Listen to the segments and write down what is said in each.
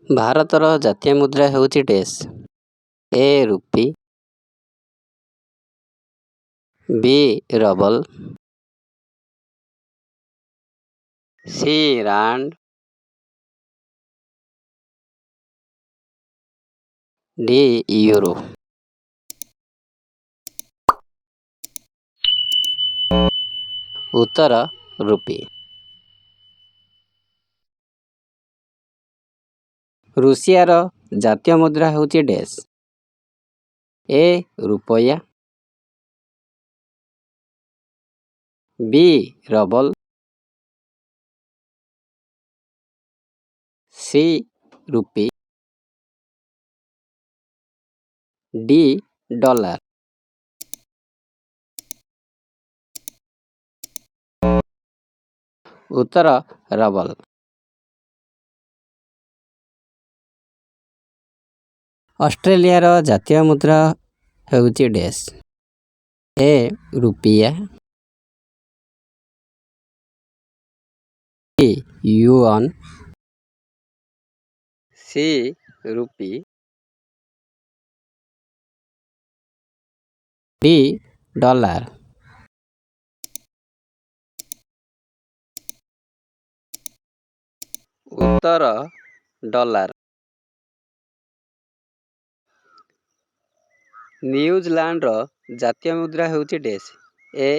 ଭାରତର ଜାତୀୟ ମୁଦ୍ରା ହେଉଛି ଡେସ୍। ଏ ରୁପି, ବି ରବଲ, ସି ରାଣ୍ଡ, ଡି ୟୁରୋ। ଉତ୍ତର ରୁପି। ରୁଷିଆର ଜାତୀୟ ମୁଦ୍ରା ହେଉଛି ଡେସ୍। ଏ ରୁପୟା, ବି ରବଲ, ସି ରୁପି, ଡି ଡଲାର। ଉତ୍ତର ରବଲ। ଅଷ୍ଟ୍ରେଲିଆର ଜାତୀୟ ମୁଦ୍ରା ହେଉଛି ଡେସ୍। ଏ ରୁପିୟା, ବି ୟୁଅନ୍, ସି ରୁପି, ଡି ଡଲାର। ଉତ୍ତର ଡଲାର। ନ୍ୟୁଜିଲାଣ୍ଡର ଜାତୀୟ ମୁଦ୍ରା ହେଉଛି ଡେସ୍। ଏ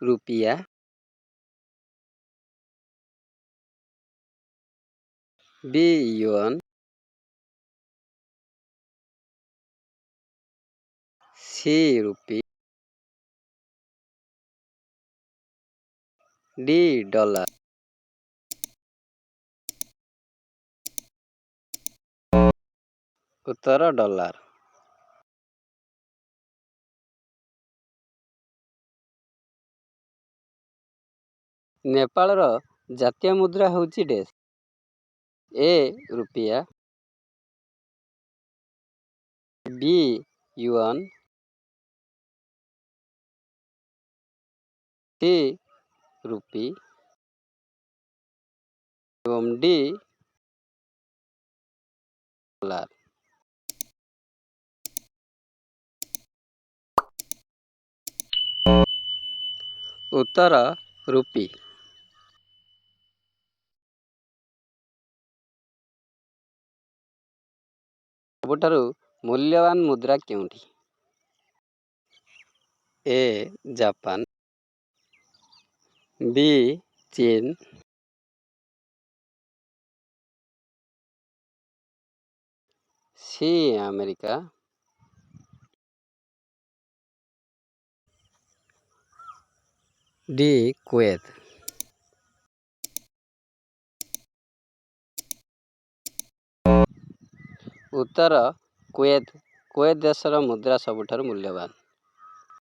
ରୁପିୟା, ବି ୟୁଅନ୍, ସି ରୁପି, ଡି ଡଲାର। ଉତ୍ତର ଡଲାର। ନେପାଳର ଜାତୀୟ ମୁଦ୍ରା ହେଉଛି ଡେସ୍। ଏ ରୁପିୟା, ବି ୟୁଅନ୍, ସି ରୁପି ଏବଂ ଡି ଡଲାର। ଉତ୍ତର ରୁପି। ସବୁଠାରୁ ମୂଲ୍ୟବାନ ମୁଦ୍ରା କେଉଁଠି? ଏ ଜାପାନ, ବି ଚୀନ, ସି ଆମେରିକା, ଡି କୁଏତ। ଉତ୍ତର କୁଏତ। କୁଏତ ଦେଶର ମୁଦ୍ରା ସବୁଠାରୁ ମୂଲ୍ୟବାନ।